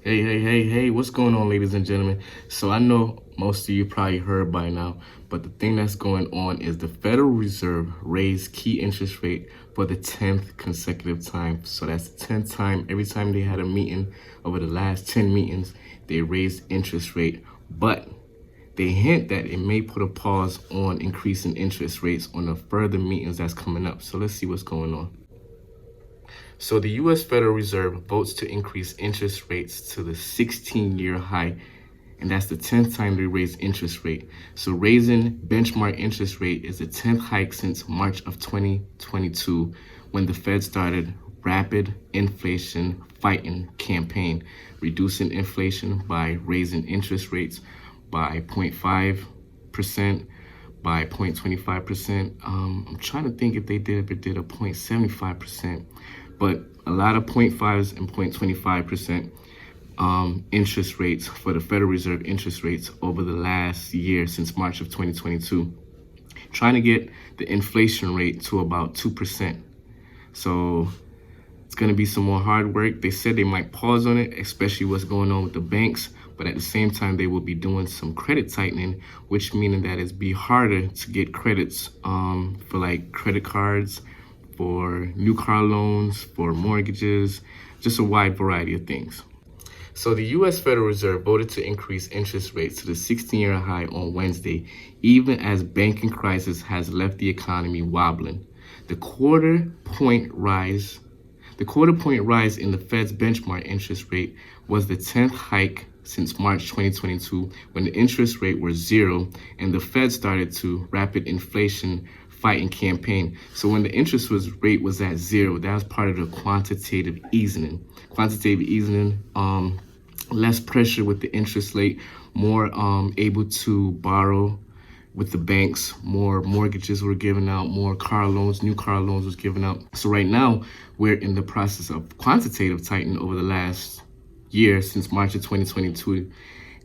Hey, what's going on, ladies and gentlemen? So I know most of you probably heard by now, but the thing that's going on is the Federal Reserve raised key interest rate for the 10th consecutive time. So that's the 10th time. Every time they had a meeting over the last 10 meetings, they raised interest rate. But they hint that it may put a pause on increasing interest rates on the further meetings that's coming up. So let's see what's going on. So the U.S. Federal Reserve votes to increase interest rates to the 16-year high, and that's the 10th time they raised interest rate. So raising benchmark interest rate is the 10th hike since March of 2022, when the Fed started rapid inflation fighting campaign, reducing inflation by raising interest rates by 0.5%, by 0.25%. I'm trying to think if it did a 0.75%. But a lot of 0.5s and 0.25% interest rates for the Federal Reserve interest rates over the last year since March of 2022, trying to get the inflation rate to about 2%. So it's going to be some more hard work. They said they might pause on it, especially what's going on with the banks. But at the same time, they will be doing some credit tightening, which meaning that it's be harder to get credits for like credit cards, for new car loans, for mortgages, just a wide variety of things. So the U.S. Federal Reserve voted to increase interest rates to the 16-year high on Wednesday, even as banking crisis has left the economy wobbling. The quarter point rise in the Fed's benchmark interest rate was the 10th hike since March 2022, when the interest rate was zero and the Fed started to rapid inflation fighting campaign. So when the interest rate was at zero, that was part of the quantitative easing. Less pressure with the interest rate, more able to borrow with the banks, more mortgages were given out, more car loans, new car loans was given out. So right now, we're in the process of quantitative tightening over the last year since March of 2022.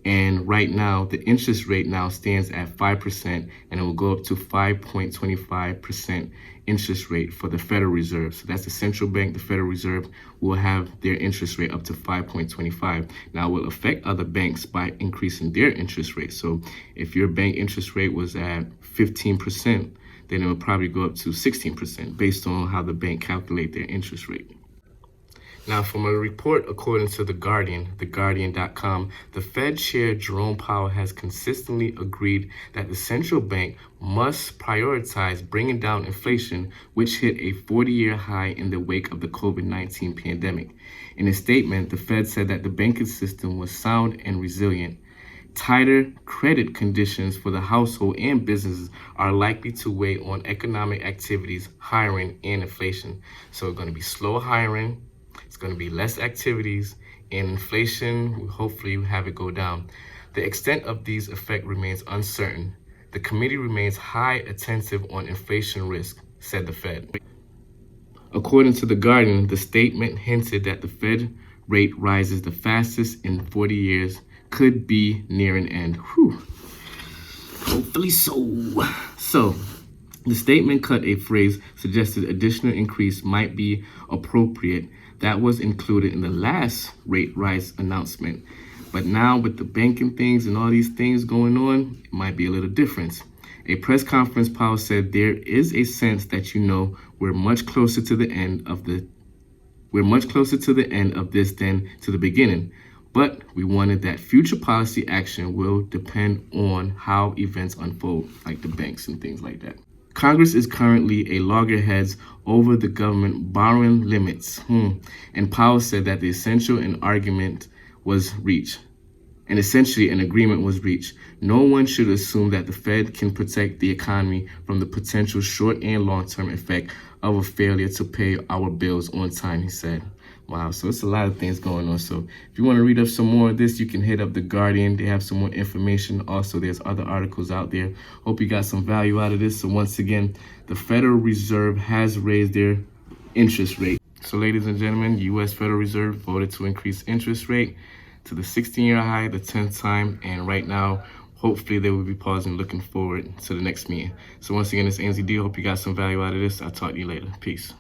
And right now, the interest rate now stands at 5%, and it will go up to 5.25% interest rate for the Federal Reserve. So that's the central bank. The Federal Reserve will have their interest rate up to 5.25. Now, it will affect other banks by increasing their interest rate. So if your bank interest rate was at 15%, then it will probably go up to 16% based on how the bank calculate their interest rate. Now, from a report according to The Guardian, theguardian.com, the Fed Chair Jerome Powell has consistently agreed that the central bank must prioritize bringing down inflation, which hit a 40-year high in the wake of the COVID-19 pandemic. In a statement, the Fed said that the banking system was sound and resilient. Tighter credit conditions for the household and businesses are likely to weigh on economic activities, hiring, and inflation. So it's going to be slow hiring. It's going to be less activities, and inflation, we hopefully have it go down. The extent of these effects remains uncertain. The committee remains high attentive on inflation risk, said the Fed. According to The Guardian, the statement hinted that the Fed rate rises the fastest in 40 years could be near an end. Whew. Hopefully so. So, the statement cut a phrase suggested additional increase might be appropriate. That was included in the last rate rise announcement. But now with the banking things and all these things going on, it might be a little different. A press conference, Powell said, there is a sense that, we're much closer to the end of this than to the beginning. But we wanted that future policy action will depend on how events unfold, like the banks and things like that. Congress is currently at loggerheads over the government borrowing limits. And Powell said that essentially an agreement was reached. No one should assume that the Fed can protect the economy from the potential short and long-term effect of a failure to pay our bills on time, he said. Wow, so it's a lot of things going on. So if you want to read up some more of this, you can hit up The Guardian. They have some more information. Also, there's other articles out there. Hope you got some value out of this. So once again, the Federal Reserve has raised their interest rate. So ladies and gentlemen, U.S. Federal Reserve voted to increase interest rate to the 16-year high, the 10th time. And right now, hopefully they will be pausing, looking forward to the next meeting. So once again, it's NZD. Hope you got some value out of this. I'll talk to you later. Peace.